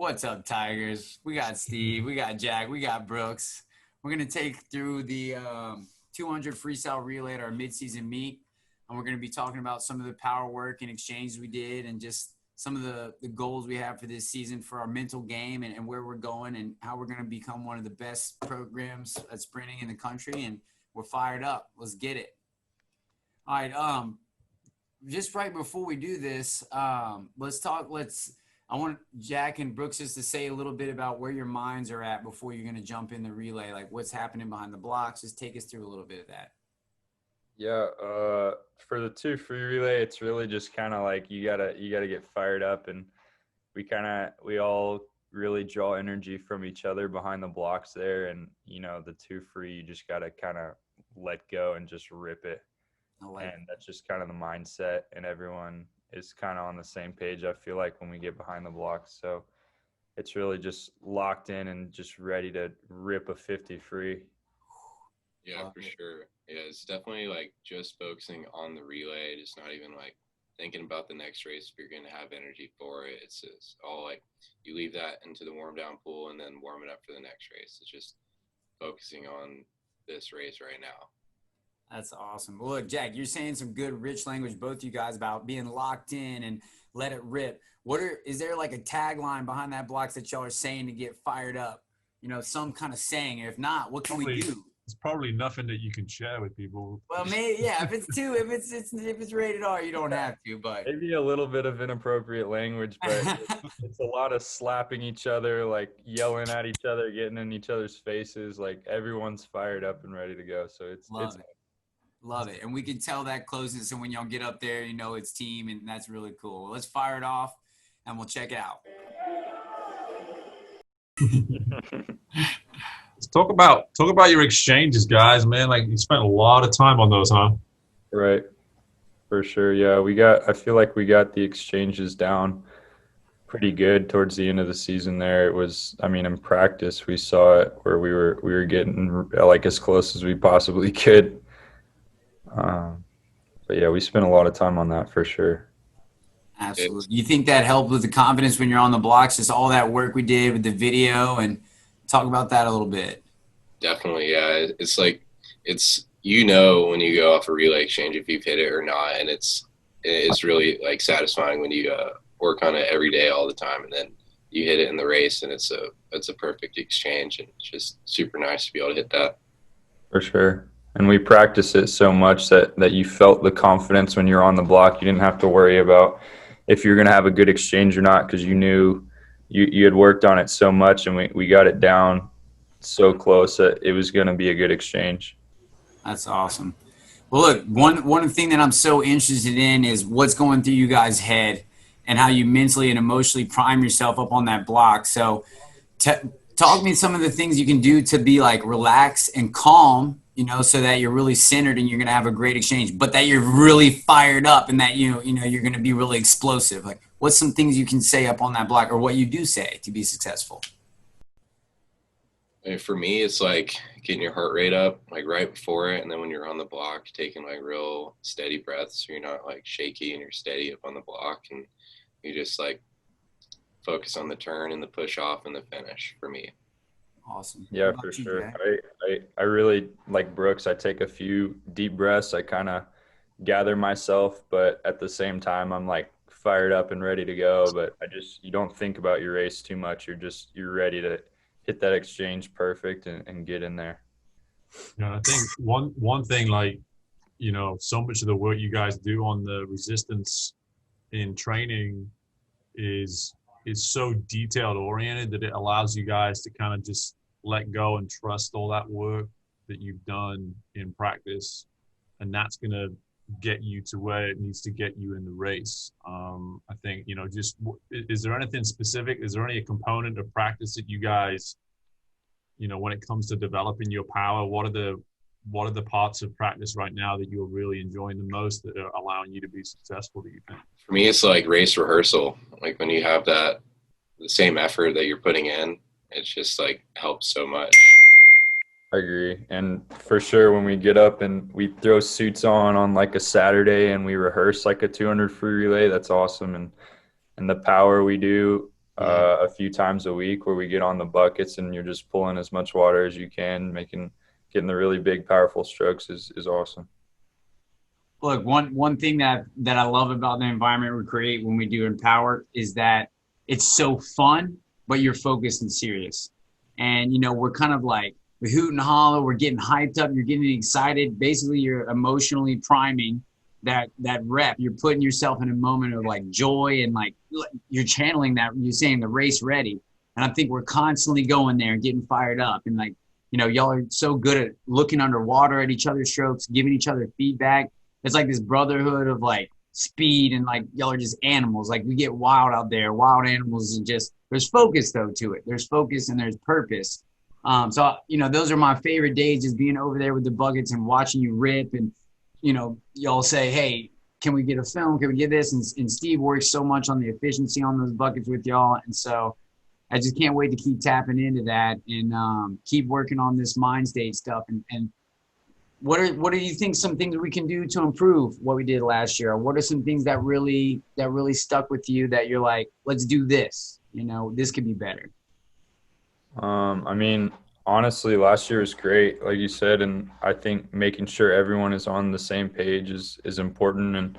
What's up, Tigers? We got Steve, we got Jack, we got Brooks. We're going to take through the 200 freestyle relay at our midseason meet, and we're going to be talking about some of the power work and exchanges we did and just some of the goals we have for this season for our mental game and where we're going and how we're going to become one of the best programs at sprinting in the country, and we're fired up. Let's get it. All right, just right before we do this, I want Jack and Brooks just to say a little bit about where your minds are at before you're going to jump in the relay, like what's happening behind the blocks. Just take us through a little bit of that. Yeah, for the two free relay, it's really just kind of like you gotta get fired up, and we all really draw energy from each other behind the blocks there, and the two free, you just gotta kind of let go and just rip it, and that's just kind of the mindset, and everyone is kind of on the same page, I feel like, when we get behind the blocks. So it's really just locked in and just ready to rip a 50 free. Yeah, for sure. Yeah, it's definitely like just focusing on the relay, just not even like thinking about the next race if you're going to have energy for it. It's just all like you leave that into the warm down pool and then warm it up for the next race. It's just focusing on this race right now. That's awesome. Well, look, Jack, you're saying some good, rich language, both you guys, about being locked in and let it rip. Is there like a tagline behind that blocks that y'all are saying to get fired up? Some kind of saying. If not, what can we do? It's probably nothing that you can share with people. Well, maybe, yeah. If it's rated R, you don't have to. But maybe a little bit of inappropriate language, but it's a lot of slapping each other, like yelling at each other, getting in each other's faces. Like everyone's fired up and ready to go. So it's Love it. And we can tell that closeness. And when y'all get up there, it's team, and that's really cool. Let's fire it off, and we'll check it out. Talk about your exchanges, guys, man. Like, you spent a lot of time on those, huh? Right. For sure. Yeah, I feel like we got the exchanges down pretty good towards the end of the season there. It was, in practice, we saw it where we were getting like as close as we possibly could. But yeah, we spent a lot of time on that for sure. Absolutely. You think that helped with the confidence when you're on the blocks, just all that work we did with the video, and talk about that a little bit? Definitely, yeah. It's like when you go off a relay exchange if you've hit it or not, and it's really like satisfying when you work on it every day all the time, and then you hit it in the race, and it's a perfect exchange, and it's just super nice to be able to hit that. For sure. And we practiced it so much that you felt the confidence when you're on the block. You didn't have to worry about if you're going to have a good exchange or not, because you knew you had worked on it so much, and we got it down so close that it was going to be a good exchange. That's awesome. Well, look, one thing that I'm so interested in is what's going through you guys' head and how you mentally and emotionally prime yourself up on that block. So talk me some of the things you can do to be like relaxed and calm, so that you're really centered and you're going to have a great exchange, but that you're really fired up and that, you're going to be really explosive. Like, what's some things you can say up on that block, or what you do say to be successful? For me, it's like getting your heart rate up like right before it, and then when you're on the block, taking like real steady breaths so you're not like shaky and you're steady up on the block, and you just like focus on the turn and the push off and the finish for me. Awesome. Yeah, for sure. I really, like Brooks, I take a few deep breaths. I kind of gather myself, but at the same time, I'm like fired up and ready to go. But you don't think about your race too much. You're ready to hit that exchange perfect and get in there. Yeah, I think one thing, like, so much of the work you guys do on the resistance in training is so detailed oriented that it allows you guys to kind of just let go and trust all that work that you've done in practice, and that's going to get you to where it needs to get you in the race. I think, is there anything specific? Is there any component of practice that you guys, when it comes to developing your power, what are the parts of practice right now that you're really enjoying the most that are allowing you to be successful, do you think? For me, it's like race rehearsal. Like when you have the same effort that you're putting in, it's just like helps so much. I agree. And for sure, when we get up and we throw suits on like a Saturday and we rehearse like a 200 free relay, that's awesome. And the power we do, a few times a week where we get on the buckets and you're just pulling as much water as you can, getting the really big, powerful strokes is awesome. Look, one thing that I love about the environment we create when we do Empower is that it's so fun, but you're focused and serious. And, we're kind of like, we hoot and holler, we're getting hyped up, you're getting excited. Basically, you're emotionally priming that rep. You're putting yourself in a moment of like joy and like you're channeling that. You're saying the race ready. And I think we're constantly going there and getting fired up. And like, y'all are so good at looking underwater at each other's strokes, giving each other feedback. It's like this brotherhood of like speed and like y'all are just animals. Like we get wild out there, wild animals, and just there's focus though to it. There's focus and there's purpose. So, those are my favorite days, just being over there with the buckets and watching you rip. And, y'all say, hey, can we get a film? Can we get this? And Steve works so much on the efficiency on those buckets with y'all. And so I just can't wait to keep tapping into that and keep working on this mind state stuff. And what do you think some things we can do to improve what we did last year? Or what are some things that really stuck with you that you're like, let's do this, this could be better? I mean, honestly, last year was great, like you said, and I think making sure everyone is on the same page is important. And,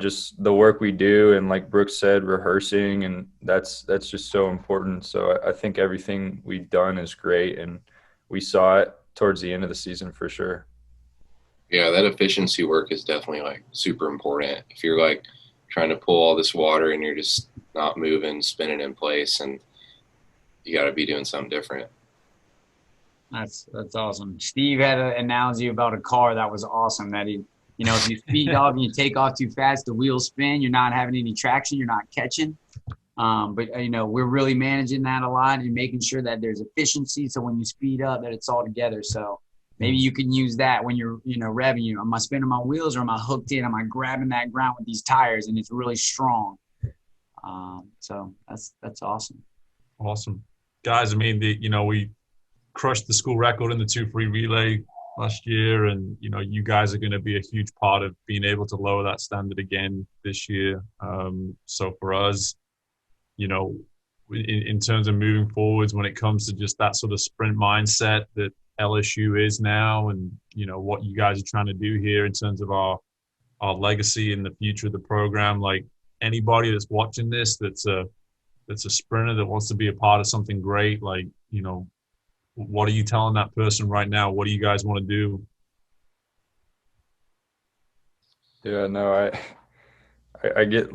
just the work we do and like Brooks said, rehearsing, and that's just so important. So I think everything we've done is great, and we saw it towards the end of the season for sure. Yeah, that efficiency work is definitely like super important. If you're like trying to pull all this water and you're just not moving, spinning in place, and you got to be doing something different. That's awesome. Steve had an analogy about a car that was awesome. That if you speed off and you take off too fast, the wheels spin. You're not having any traction. You're not catching. But we're really managing that a lot and making sure that there's efficiency. So when you speed up, that it's all together. So maybe you can use that when you're revving. Am I spinning my wheels or am I hooked in? Am I grabbing that ground with these tires and it's really strong? So that's awesome. Awesome. Guys, I mean, we crushed the school record in the 2-free relay last year, and you guys are going to be a huge part of being able to lower that standard again this year. So for us, in terms of moving forwards, when it comes to just that sort of sprint mindset that LSU is now, and what you guys are trying to do here in terms of our legacy and the future of the program, like anybody that's watching this that's a sprinter that wants to be a part of something great, like, what are you telling that person right now? What do you guys want to do? Yeah, no, I get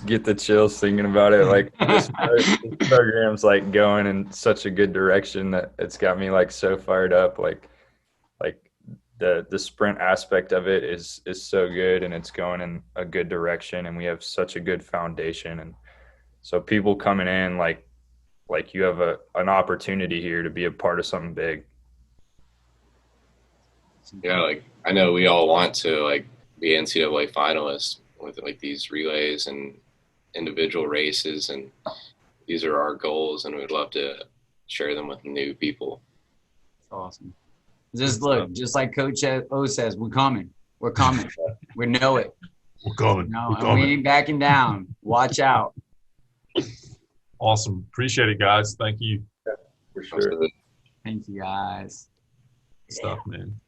get the chills thinking about it. Like this program's like going in such a good direction that it's got me like so fired up. Like the sprint aspect of it is so good, and it's going in a good direction, and we have such a good foundation. And so people coming in, like you have an opportunity here to be a part of something big. Yeah, like I know we all want to like be NCAA finalists with like these relays and individual races, and these are our goals, and we'd love to share them with new people. That's awesome. Just like Coach O says, we're coming. We're coming. We know it. We're coming. We're coming. We ain't backing down. Watch out. Awesome. Appreciate it, guys. Thank you. Yeah, for sure. Thank you, guys. Good stuff, man.